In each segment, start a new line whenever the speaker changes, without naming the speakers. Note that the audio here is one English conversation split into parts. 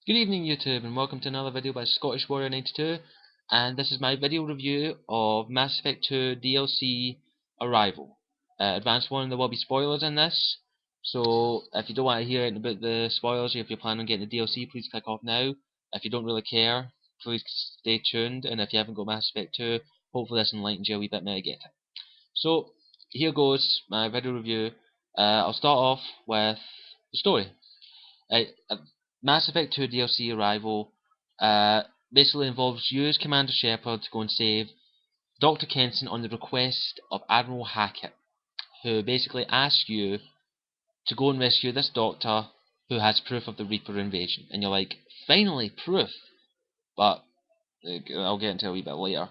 Good evening YouTube and welcome to another video by Scottish Warrior 92, and this is my video review of Mass Effect 2 DLC Arrival. Advanced warning, there will be spoilers in this, so if you don't want to hear anything about the spoilers, or if you're planning on getting the DLC, please click off now. If you don't really care, please stay tuned, and if you haven't got Mass Effect 2, hopefully this enlightens you a wee bit now to get it. So, here goes my video review. I'll start off with the story. Uh, uh, Mass Effect 2 DLC Arrival basically involves you as Commander Shepard to go and save Dr. Kenson on the request of Admiral Hackett, who basically asks you to go and rescue this doctor who has proof of the Reaper invasion. And you're like, finally, proof! But I'll get into it a wee bit later.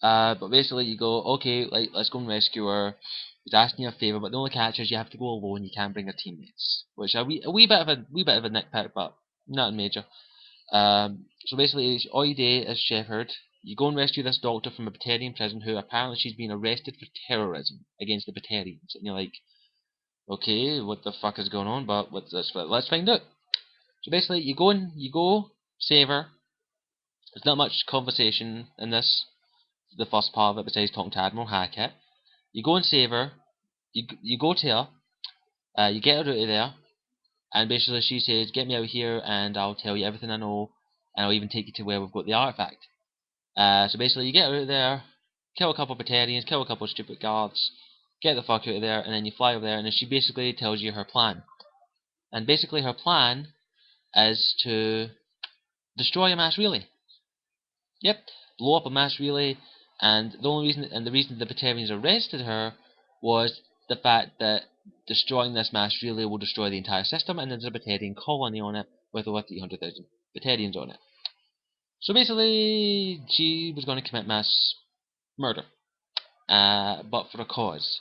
But basically you go, okay, like, let's go and rescue her. He's asking you a favour, but the only catch is you have to go alone, you can't bring your teammates. Which a wee bit of a nitpick, but not major. So basically, all you do as Shepard, you go and rescue this doctor from a Batarian prison who apparently she's been arrested for terrorism against the Batarians. And you're like, okay, what the fuck is going on? But let's find out. So basically, you go save her. There's not much conversation in this, the first part of it, besides talking to Admiral Hackett. You go and save her. You go to her. You get her out of there. And basically she says, get me out of here and I'll tell you everything I know, and I'll even take you to where we've got the artifact. So basically you get out of there, kill a couple of Batarians, kill a couple of stupid guards, get the fuck out of there, and then you fly over there, and then she basically tells you her plan. And basically her plan is to destroy a mass relay. Yep, blow up a mass relay, and the reason the Batarians arrested her was the fact that destroying this mass relay will destroy the entire system, and there's a Batarian colony on it with over 300,000 Batarians on it. So basically, she was going to commit mass murder, but for a cause.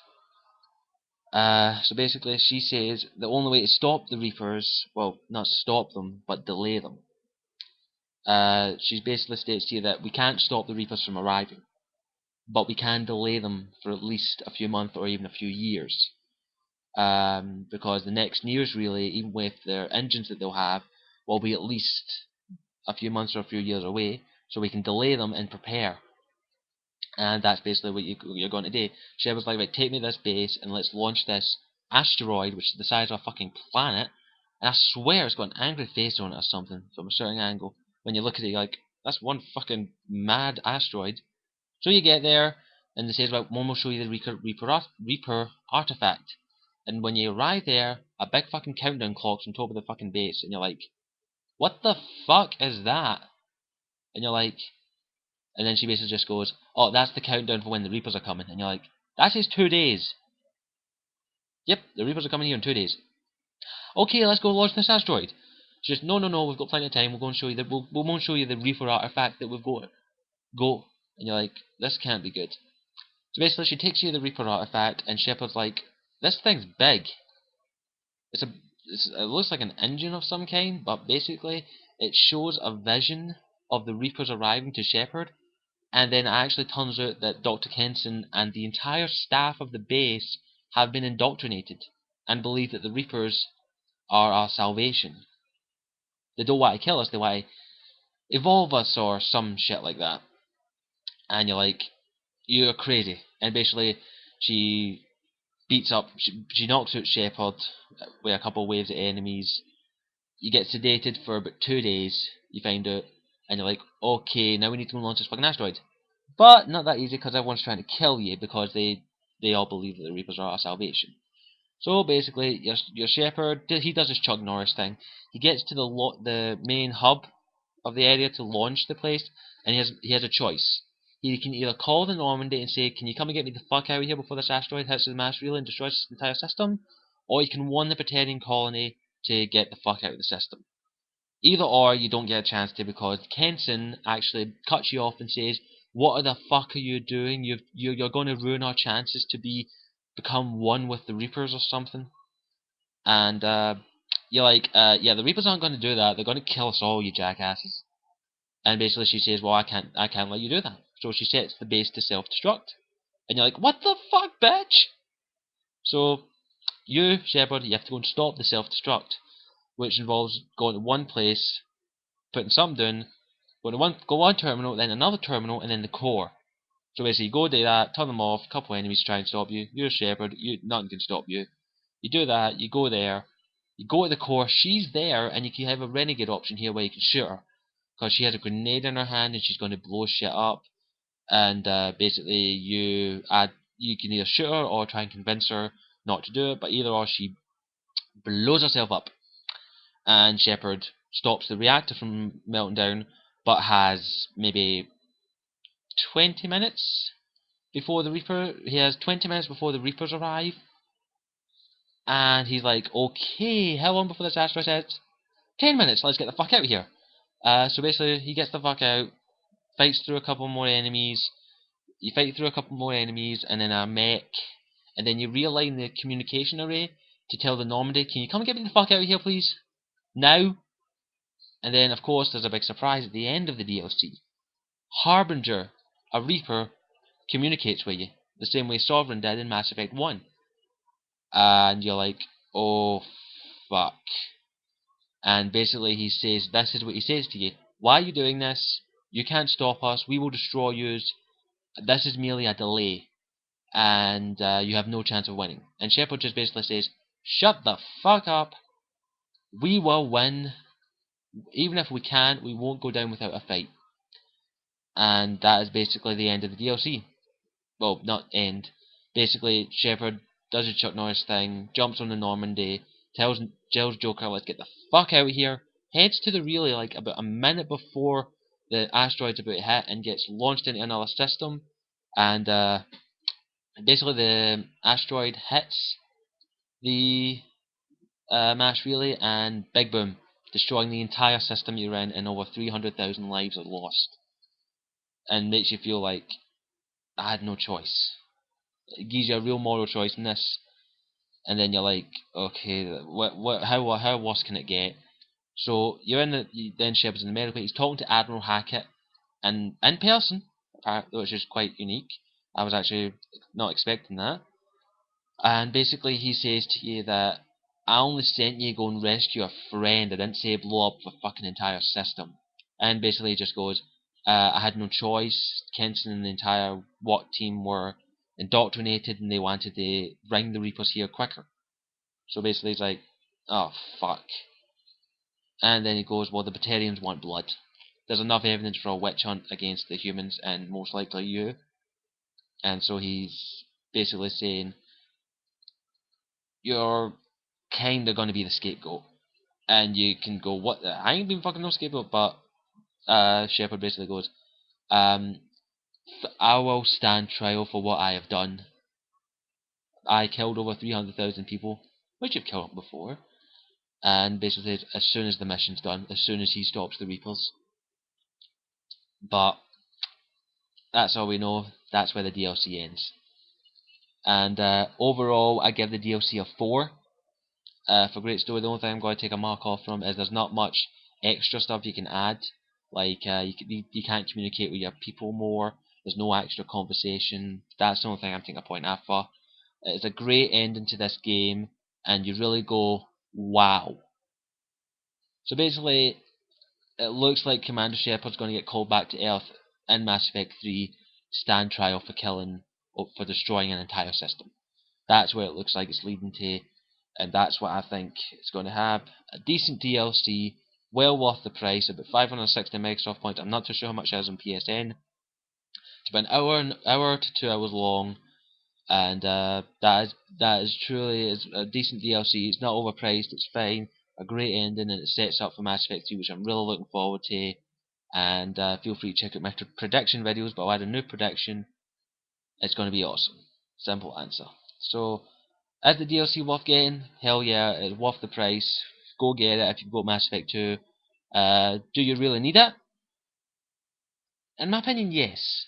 So basically, she says the only way to stop the Reapers, well, not stop them, but delay them. She basically states here that we can't stop the Reapers from arriving, but we can delay them for at least a few months or even a few years. Because the next nearest relay, even with their engines that they'll have, will be at least a few months or a few years away, so we can delay them and prepare. And that's basically what you're going to do. Shepard's like, right, take me to this base and let's launch this asteroid, which is the size of a fucking planet. And I swear it's got an angry face on it or something from a certain angle. When you look at it, you're like, that's one fucking mad asteroid. So you get there, and it says, well, one will show you the Reaper artifact. And when you arrive there, a big fucking countdown clock's on top of the fucking base, and you're like, what the fuck is that? And you're like, and then she basically just goes, oh, that's the countdown for when the Reapers are coming. And you're like, that says 2 days. Yep, the Reapers are coming here in 2 days. Okay, let's go launch this asteroid. She says, no, we've got plenty of time. We'll go and show you we'll go and show you the Reaper artifact that we've got. Go. And you're like, this can't be good. So basically, she takes you to the Reaper artifact, and Shepard's like, this thing's big. It looks like an engine of some kind, but basically, it shows a vision of the Reapers arriving to Shepard, and then it actually turns out that Dr. Kenson and the entire staff of the base have been indoctrinated and believe that the Reapers are our salvation. They don't want to kill us, they want to evolve us or some shit like that. And you're like, you're crazy. And basically, she she knocks out Shepard with a couple of waves of enemies. You get sedated for about 2 days, you find out, and you're like, okay, now we need to go launch this fucking asteroid. But not that easy, because everyone's trying to kill you, because they all believe that the Reapers are our salvation. So basically, your Shepard, he does his Chuck Norris thing. He gets to the main hub of the area to launch the place, and he has a choice. He can either call the Normandy and say, can you come and get me the fuck out of here before this asteroid hits the mass relay and destroys the entire system? Or he can warn the Batarian colony to get the fuck out of the system. Either or, you don't get a chance to, because Kenson actually cuts you off and says, what the fuck are you doing? You're going to ruin our chances to become one with the Reapers or something. And you're like, yeah, the Reapers aren't going to do that. They're going to kill us all, you jackasses. And basically she says, well, I can't let you do that. So she sets the base to self-destruct. And you're like, what the fuck, bitch? So you, Shepard, you have to go and stop the self-destruct, which involves going to one place, putting some down. Go one terminal, then another terminal, and then the core. So basically, you go do that, turn them off. A couple of enemies try and stop you. You're a shepherd. Nothing can stop you. You do that. You go there. You go to the core. She's there, and you can have a renegade option here where you can shoot her because she has a grenade in her hand and she's going to blow shit up. And basically, you can either shoot her or try and convince her not to do it. But either or, she blows herself up, and Shepard stops the reactor from melting down, but has maybe 20 minutes before the Reaper. He has 20 minutes before the Reapers arrive, and he's like, "Okay, how long before this asteroid hits? 10 minutes. Let's get the fuck out of here." So basically, he gets the fuck out, fights through a couple more enemies. You fight through a couple more enemies, and then a mech, and then you realign the communication array to tell the Normandy, "Can you come and get me the fuck out of here, please? Now?" And then, of course, there's a big surprise at the end of the DLC. Harbinger, a Reaper, communicates with you, the same way Sovereign did in Mass Effect 1. And you're like, oh, fuck. And basically he says, this is what he says to you. "Why are you doing this? You can't stop us. We will destroy you. This is merely a delay. And you have no chance of winning." And Shepard just basically says, "Shut the fuck up. We will win. Even if we can't, we won't go down without a fight." And that is basically the end of the DLC. Well, not end. Basically, Shepard does a Chuck Norris thing, jumps on the Normandy, tells Joker, "Let's get the fuck out of here," heads to the relay like about a minute before the asteroid's about to hit, and gets launched into another system. And basically, the asteroid hits the mass relay, and big boom, destroying the entire system you're in, and over 300,000 lives are lost. And makes you feel like I had no choice. It gives you a real moral choice in this, and then you're like, okay, how worse can it get? So you're in then Shepard's in the medical. He's talking to Admiral Hackett, and in person, which is quite unique. I was actually not expecting that. And basically, he says to you that, "I only sent you to go and rescue a friend. I didn't say blow up the fucking entire system." And basically, he just goes, "I had no choice. Kenson and the entire WAT team were indoctrinated, and they wanted to bring the Reapers here quicker." So basically, he's like, "Oh, fuck." And then he goes, "Well, the Batarians want blood. There's enough evidence for a witch hunt against the humans, and most likely you." And so he's basically saying, "You're kinda gonna be the scapegoat." And you can go, "What the? I ain't been fucking no scapegoat." But Shepard basically goes, "I will stand trial for what I have done. I killed over 300,000 people, which you've killed before." And basically says, as soon as the mission's done, as soon as he stops the Reapers. But that's all we know. That's where the DLC ends. And overall, I give the DLC a 4. For great story, the only thing I'm going to take a mark off from is there's not much extra stuff you can add. Like you can't communicate with your people more. There's no extra conversation. That's the only thing I'm taking a point off for. It's a great ending to this game, and you really go, wow. So basically, it looks like Commander Shepard's going to get called back to Earth in Mass Effect 3 to stand trial for destroying an entire system. That's where it looks like it's leading to, and that's what I think it's going to have. A decent DLC, well worth the price, about 560 Microsoft points. I'm not too sure how much it is on PSN. It's about an hour to 2 hours long, and that is truly a decent DLC. It's not overpriced. It's fine. A great ending, and it sets up for Mass Effect 3, which I'm really looking forward to. And feel free to check out my prediction videos. But I'll add a new prediction. It's going to be awesome. Simple answer. So, is the DLC worth getting? Hell yeah, it's worth the price. Go get it if you've got Mass Effect 2. Do you really need it? In my opinion, yes.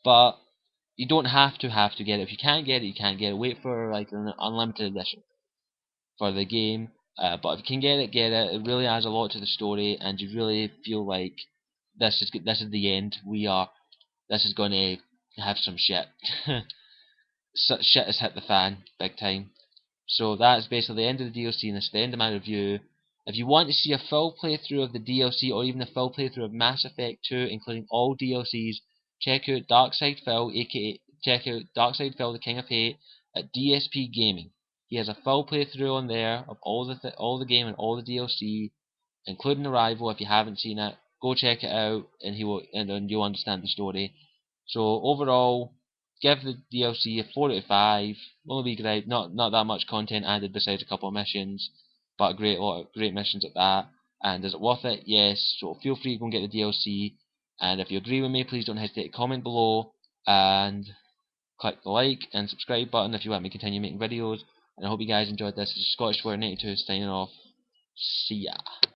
But you don't have to get it. If you can't get it, you can't get it. Wait for like an unlimited edition for the game. But if you can get it, get it. It really adds a lot to the story, and you really feel like this is the end. This is going to have some shit. Shit has hit the fan big time. So that's basically the end of the DLC, and it's the end of my review If you want to see a full playthrough of the DLC or even a full playthrough of Mass Effect 2, including all DLCs, check out Darkside Phil, aka check out Darkside Phil, the King of Hate, at DSP Gaming. He has a full playthrough on there of all the game and all the DLC, including Arrival. If you haven't seen it, go check it out, and and you'll understand the story. So overall, give the DLC a 4 out of 5. Won't be great, not that much content added besides a couple of missions, but a great lot of great missions at that. And is it worth it? Yes. So feel free to go and get the DLC. And if you agree with me, please don't hesitate to comment below and click the like and subscribe button if you want me to continue making videos. And I hope you guys enjoyed this. This is Scottish Warrior 92 signing off. See ya.